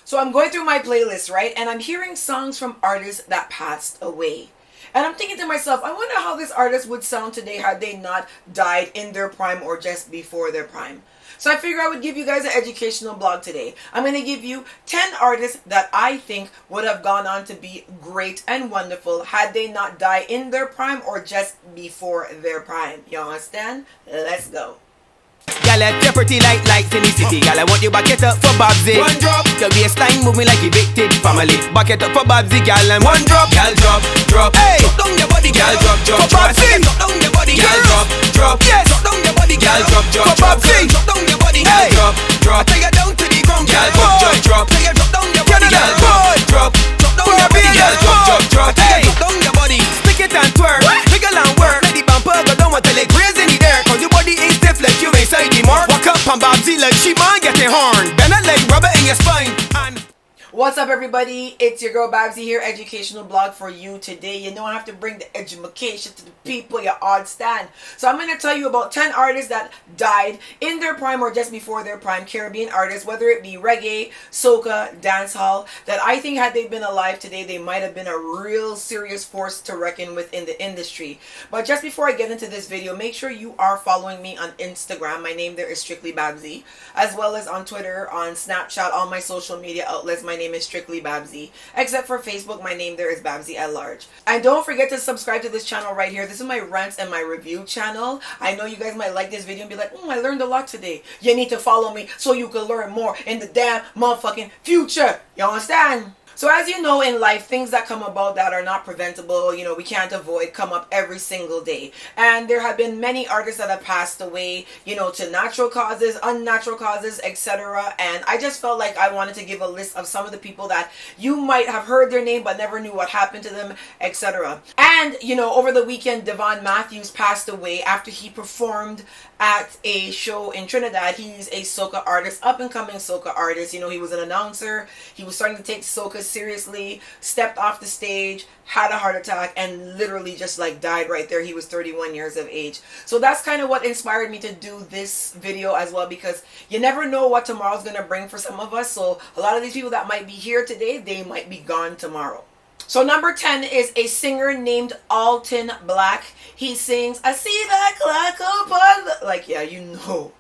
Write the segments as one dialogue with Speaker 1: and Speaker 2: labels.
Speaker 1: So I'm going through my playlist, right? And I'm hearing songs from artists that passed away. And I'm thinking to myself, I wonder how this artist would sound today had they not died in their prime or just before their prime. So I figured I would give you guys an educational blog today. I'm going to give you 10 artists that I think would have gone on to be great and wonderful had they not died in their prime or just before their prime. You understand? Let's go.
Speaker 2: Y'all are pretty like lights in the city. Y'all I want you back it up for Babbzy. One drop. Your waistline moving like evicted family. Back it up for Babbzy, y'all and one drop. Y'all drop. Hey, drop down your body, y'all drop. For Babbzy, drop down your body, y'all drop. Yes, drop down your body, y'all drop. For Babbzy, drop down your body, hey, drop. Take it down to the ground, y'all drop. Take it drop down your body, y'all drop. Drop down your body, y'all drop. Take it drop down your body. Stick it and twerk, wiggle and work. Let the bumper go down until it grazes in the air. Cause your body ain't stiff like you ain't side the mark. Walk up on Babbzy like she man getting horn. Bend that leg, rub it in your spine.
Speaker 1: What's up, everybody? It's your girl Babbzy here, educational blog for you today. You know I have to bring the education to the people, you understand? So I'm going to tell you about 10 artists that died in their prime or just before their prime, Caribbean artists, whether it be reggae, soca, dancehall, that I think had they been alive today, they might have been a real serious force to reckon with in the industry. But just before I get into this video, make sure you are following me on Instagram. My name there is Strictly Babbzy, as well as on Twitter, on Snapchat, all my social media outlets. My name is Strictly Babbzy, except for Facebook. My name there is Babbzy at large. And don't forget to subscribe to this channel right here. This is my rants and my review channel. I know you guys might like this video and be like, I learned a lot today. You need to follow me so you can learn more in the damn motherfucking future. You understand? So as you know, in life, things that come about that are not preventable, you know, we can't avoid, come up every single day. And there have been many artists that have passed away, you know, to natural causes, unnatural causes, etc. And I just felt like I wanted to give a list of some of the people that you might have heard their name but never knew what happened to them, etc. And, you know, over the weekend, Devon Matthews passed away after he performed at a show in Trinidad. He's a soca artist, up and coming soca artist. You know, he was an announcer. He was starting to take soca seriously, stepped off the stage, had a heart attack, and literally just like died right there. He was 31 years of age. So that's kind of what inspired me to do this video as well, because you never know what tomorrow's gonna bring for some of us. So a lot of these people that might be here today, they might be gone tomorrow. So number 10 is a singer named Alton Black. He sings, I see that clock upon the... Like, yeah, you know.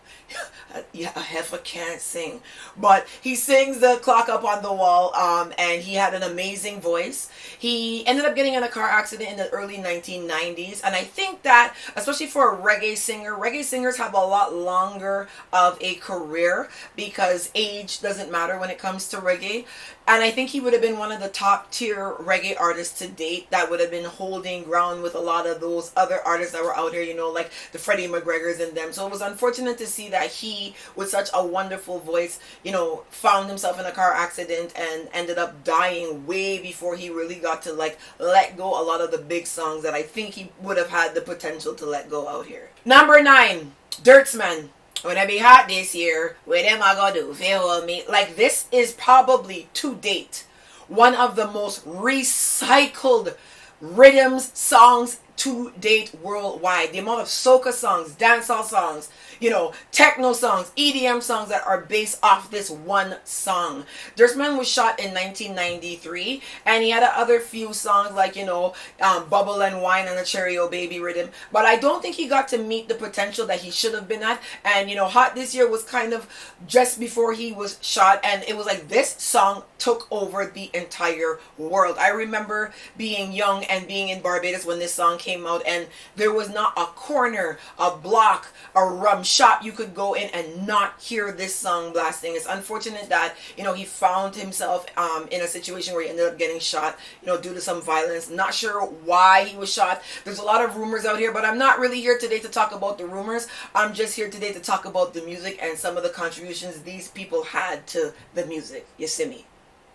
Speaker 1: Yeah, a heifer can't sing, but he sings the clock up on the wall, and he had an amazing voice. He ended up getting in a car accident in the early 1990s, and I think that, especially for a reggae singers have a lot longer of a career because age doesn't matter when it comes to reggae. And I think he would have been one of the top tier reggae artists to date that would have been holding ground with a lot of those other artists that were out here, you know, like the Freddie McGregors and them. So it was unfortunate to see that he, with such a wonderful voice, you know, found himself in a car accident and ended up dying way before he really got to like let go a lot of the big songs that I think he would have had the potential to let go out here. Number 9, Dirtsman. When I be hot this year, what am I gonna do? Feel me? Like, this is probably to date one of the most recycled rhythms, songs to date worldwide. The amount of soca songs, dancehall songs, you know, techno songs, EDM songs that are based off this one song. Dirtsman was shot in 1993, and he had other few songs like, you know, Bubble and Wine and the Cherry O Baby rhythm, but I don't think he got to meet the potential that he should have been at. And, you know, Hot This Year was kind of just before he was shot, and it was like this song took over the entire world. I remember being young and being in Barbados when this song came out, and there was not a corner, a block, a rum shop you could go in and not hear this song blasting. It's unfortunate that, you know, he found himself in a situation where he ended up getting shot, you know, due to some violence. Not sure why he was shot. There's a lot of rumors out here, but I'm not really here today to talk about the rumors. I'm just here today to talk about the music and some of the contributions these people had to the music. You see me?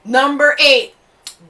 Speaker 1: Number 8,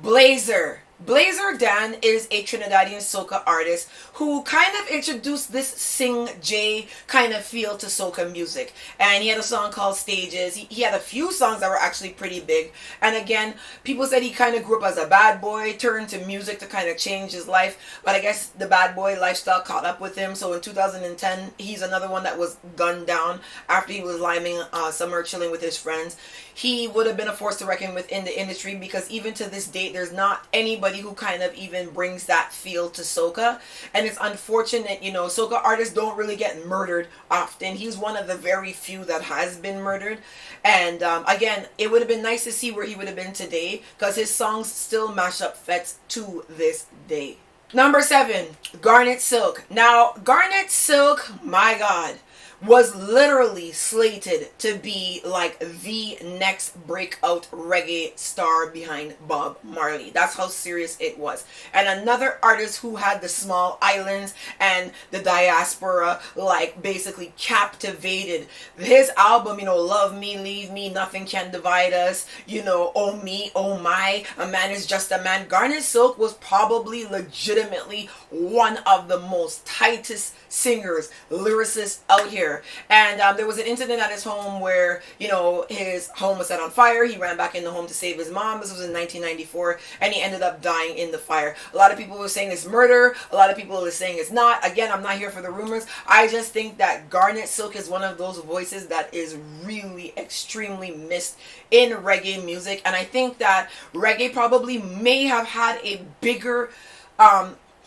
Speaker 1: Blazer. Blazer Dan is a Trinidadian soca artist who kind of introduced this Sing J kind of feel to soca music. And he had a song called Stages. He had a few songs that were actually pretty big. And again, people said he kind of grew up as a bad boy, turned to music to kind of change his life. But I guess the bad boy lifestyle caught up with him. So in 2010, he's another one that was gunned down after he was liming somewhere chilling with his friends. he would have been a force to reckon with in the industry, because even to this date, there's not anybody who kind of even brings that feel to soca. And it's unfortunate, you know, soca artists don't really get murdered often. He's one of the very few that has been murdered. And again, it would have been nice to see where he would have been today, because his songs still mash up fets to this day. Number 7, Garnet Silk. Now, Garnet Silk, my God, was literally slated to be like the next breakout reggae star behind Bob Marley. That's how serious it was. And another artist who had the small islands and the diaspora like basically captivated. His album, you know, Love Me, Leave Me, Nothing Can Divide Us, you know, Oh Me, Oh My, A Man Is Just a Man. Garnet Silk was probably legitimately one of the most tightest singers, lyricists out here. And there was an incident at his home where, you know, his home was set on fire. He ran back in the home to save his mom. This was in 1994, and he ended up dying in the fire. A lot of people were saying it's murder. A lot of people were saying it's not. Again, I'm not here for the rumors. I just think that Garnet Silk is one of those voices that is really extremely missed in reggae music. And I think that reggae probably may have had a bigger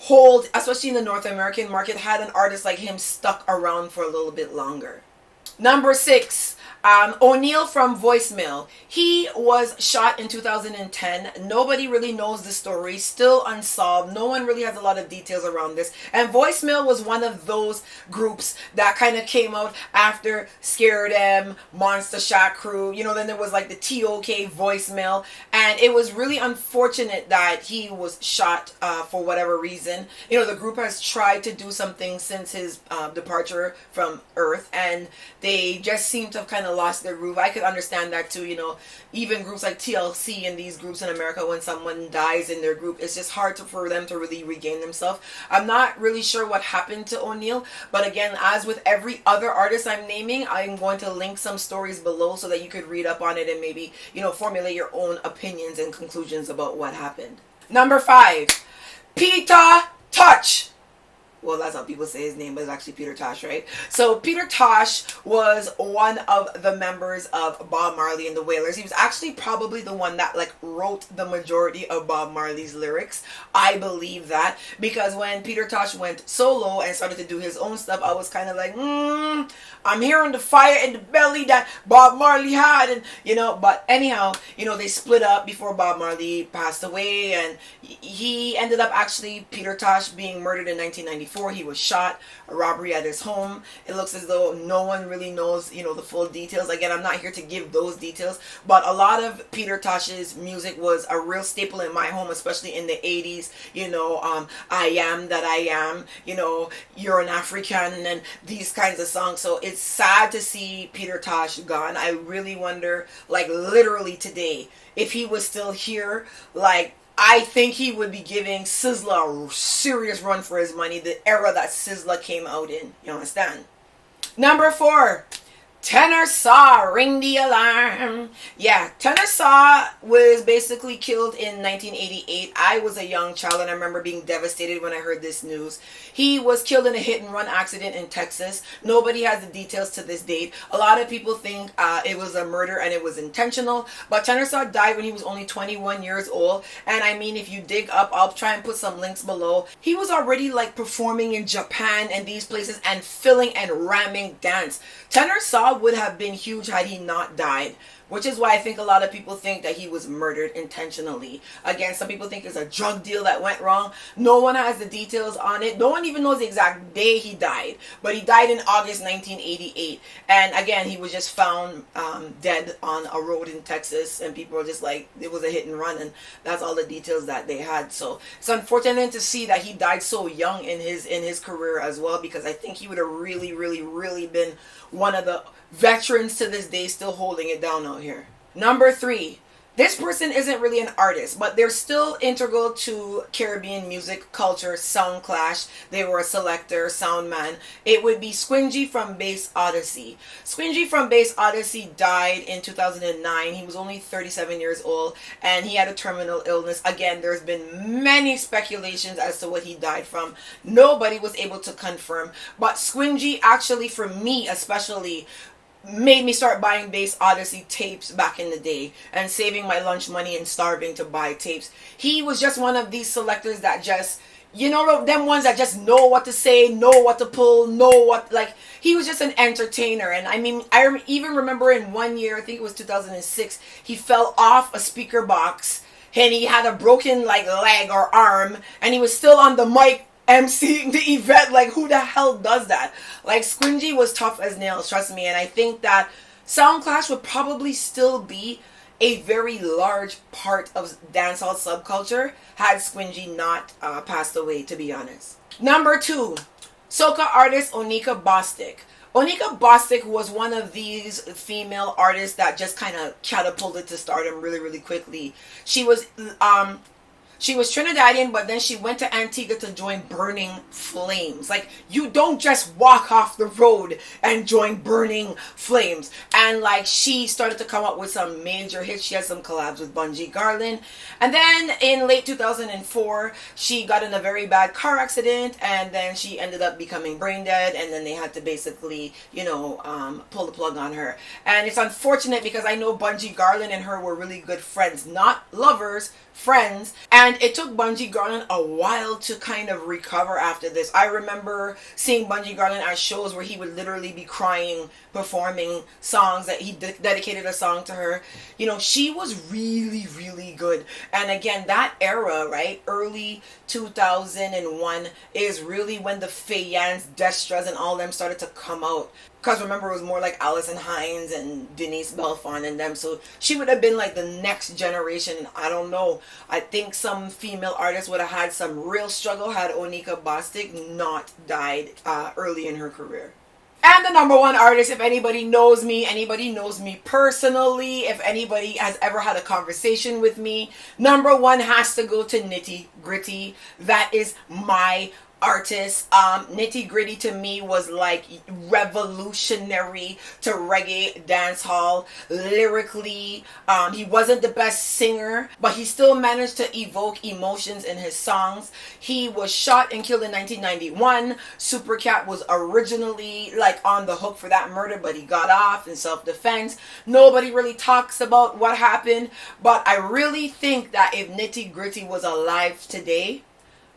Speaker 1: hold, especially in the North American market, had an artist like him stuck around for a little bit longer. Number 6, O'Neal from Voicemail. He was shot in 2010. Nobody really knows the story. Still unsolved. No one really has a lot of details around this. And Voicemail was one of those groups that kind of came out after Scare Them, Monster Shot Crew. You know, then there was like the TOK Voicemail. And it was really unfortunate that he was shot for whatever reason. You know, the group has tried to do something since his departure from Earth. And they just seem to have kind of lost their groove. I could understand that too. You know, even groups like TLC and these groups in America, when someone dies in their group, it's just hard for them to really regain themselves. I'm not really sure what happened to O'Neal, but again, as with every other artist I'm naming, I'm going to link some stories below so that you could read up on it and maybe, you know, formulate your own opinions and conclusions about what happened. Number 5, Peter Tosh. Well, that's how people say his name, but it's actually Peter Tosh, right? So Peter Tosh was one of the members of Bob Marley and the Wailers. He was actually probably the one that like wrote the majority of Bob Marley's lyrics. I believe that, because when Peter Tosh went solo and started to do his own stuff, I was kind of like, I'm hearing the fire in the belly that Bob Marley had, and you know. But anyhow, you know, they split up before Bob Marley passed away, and he ended up actually, Peter Tosh, being murdered in 1994. He was shot, a robbery at his home. It looks as though no one really knows, you know, the full details. Again, I'm not here to give those details, but a lot of Peter Tosh's music was a real staple in my home, especially in the 80s. You know, I Am That I Am, you know, You're an African, and these kinds of songs. So it's sad to see Peter Tosh gone. I really wonder, like literally today, if he was still here, like, I think he would be giving Sizzla a serious run for his money, the era that Sizzla came out in. You understand? Number 4, Tenor Saw, Ring the Alarm. Yeah, Tenor Saw was basically killed in 1988. I was a young child and I remember being devastated when I heard this news. He was killed in a hit and run accident in Texas. Nobody has the details to this date. A lot of people think it was a murder and it was intentional, but Tenor Saw died when he was only 21 years old. And I mean, if you dig up, I'll try and put some links below. He was already like performing in Japan and these places and filling and ramming dance. Tenor Saw would have been huge had he not died, which is why I think a lot of people think that he was murdered intentionally. Again, some people think it's a drug deal that went wrong. No one has the details on it. No one even knows the exact day he died, but he died in August 1988. And again, he was just found dead on a road in Texas, and people were just like, it was a hit and run, and that's all the details that they had. So it's unfortunate to see that he died so young in his career as well, because I think he would have really been one of the veterans to this day, still holding it down out here. Number 3, this person isn't really an artist, but they're still integral to Caribbean music culture, sound clash. They were a selector, sound man. It would be Squingy from Bass Odyssey. Squingy from Bass Odyssey died in 2009. He was only 37 years old, and he had a terminal illness. Again, there's been many speculations as to what he died from. Nobody was able to confirm, but Squingy actually, for me especially, made me start buying bass Odyssey tapes back in the day and saving my lunch money and starving to buy tapes. He was just one of these selectors that just, you know, them ones that just know what to say, know what to pull, know what, like, he was just an entertainer. And I mean, even remember in one year, I think it was 2006, he fell off a speaker box and he had a broken like leg or arm and he was still on the mic emceeing the event. Like, who the hell does that? Like, Squingy was tough as nails, trust me. And I think that Sound Clash would probably still be a very large part of dancehall subculture had Squingy not passed away, to be honest. Number 2, soca artist Onika Bostic. Onika Bostic was one of these female artists that just kind of catapulted to stardom really, really quickly. She was Trinidadian, but then she went to Antigua to join Burning Flames. Like, you don't just walk off the road and join Burning Flames. And like, she started to come up with some major hits. She had some collabs with Bunji Garlin. And then in late 2004, she got in a very bad car accident, and then she ended up becoming brain dead, and then they had to basically, you know, pull the plug on her. And it's unfortunate because I know Bunji Garlin and her were really good friends, not lovers, friends. And it took Bunji Garlin a while to kind of recover after this. I remember seeing Bunji Garlin at shows where he would literally be crying, performing songs that he dedicated a song to her. You know, she was really, really good. And again, that era, right, early 2001 is really when the Fayans, Destras, and all them started to come out. Because remember, it was more like Alison Hines and Denise Belfon and them. So she would have been like the next generation. I don't know. I think some female artists would have had some real struggle had Onika Bostic not died early in her career. And the number 1 artist, if anybody knows me personally, if anybody has ever had a conversation with me, number 1 has to go to Nitty Gritty. That is my artist. Nitty Gritty to me was like revolutionary to reggae dancehall lyrically. He wasn't the best singer, but he still managed to evoke emotions in his songs. He was shot and killed in 1991. Supercat was originally like on the hook for that murder, but he got off in self-defense. Nobody really talks about what happened, but I really think that if Nitty Gritty was alive today,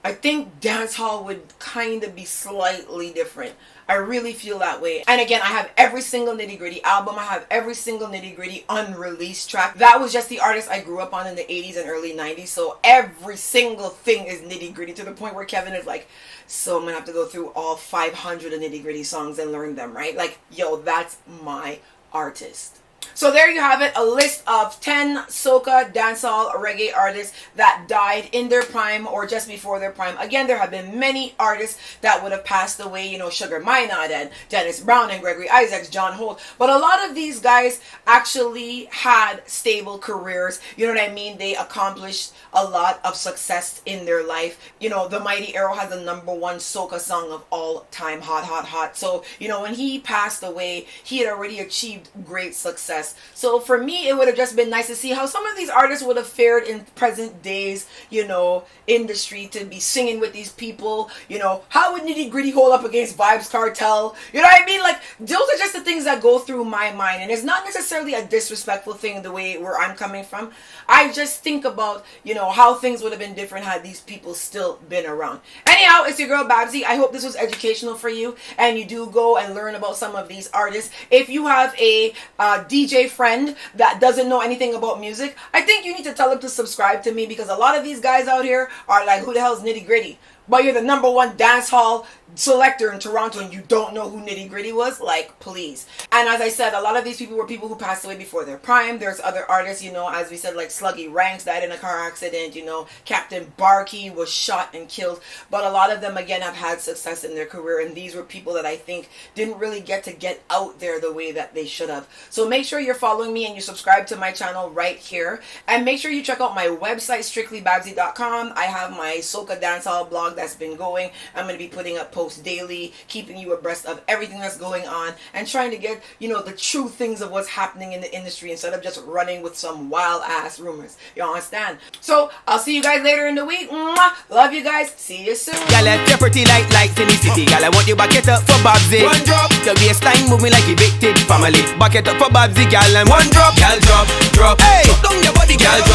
Speaker 1: I think dancehall would kind of be slightly different. I really feel that way. And again, I have every single Nitty Gritty album. I have every single Nitty Gritty unreleased track. That was just the artist I grew up on in the 80s and early 90s. So every single thing is Nitty Gritty, to the point where Kevin is like, so I'm going to have to go through all 500 of Nitty Gritty songs and learn them, right? Like, yo, that's my artist. So there you have it, a list of 10 soca, dancehall, reggae artists that died in their prime or just before their prime. Again, there have been many artists that would have passed away, you know, Sugar Minot and Dennis Brown and Gregory Isaacs, John Holt. But a lot of these guys actually had stable careers. You know what I mean? They accomplished a lot of success in their life. You know, The Mighty Arrow has the number 1 soca song of all time, Hot, Hot, Hot. So, you know, when he passed away, he had already achieved great success. So for me, it would have just been nice to see how some of these artists would have fared in present days, you know, industry, to be singing with these people. You know, how would Nitty Gritty hold up against Vibes Cartel? You know what I mean? Like, those are just the things that go through my mind. And it's not necessarily a disrespectful thing the way where I'm coming from. I just think about, you know, how things would have been different had these people still been around. Anyhow, it's your girl Babbzy. I hope this was educational for you and you do go and learn about some of these artists. If you have a DJ friend that doesn't know anything about music, I think you need to tell them to subscribe to me, because a lot of these guys out here are like, who the hell is Nitty Gritty? But you're the number 1 dance hall selector in Toronto and you don't know who Nitty Gritty was? Like, please. And as I said, a lot of these people were people who passed away before their prime. There's other artists, you know, as we said, like Sluggy Ranks died in a car accident. You know, Captain Barkey was shot and killed. But a lot of them, again, have had success in their career. And these were people that I think didn't really get out there the way that they should have. So make sure sure you're following me and you subscribe to my channel right here. And make sure you check out my website, strictlybabbzy.com. I have my soca dancehall blog that's been going. I'm going to be putting up posts daily, keeping you abreast of everything that's going on and trying to get, you know, the true things of what's happening in the industry instead of just running with some wild ass rumors. You understand? So I'll see you guys later in the week. Mwah! Love you guys. See you soon.
Speaker 2: Girl, you're pretty like lights in the city. Girl, I want you back it up for Babbzy. One drop. Your waistline moving like evicted family. Back it up for Babbzy, girl, and one drop. Girl, drop. Hey, drop down your body, girl, drop.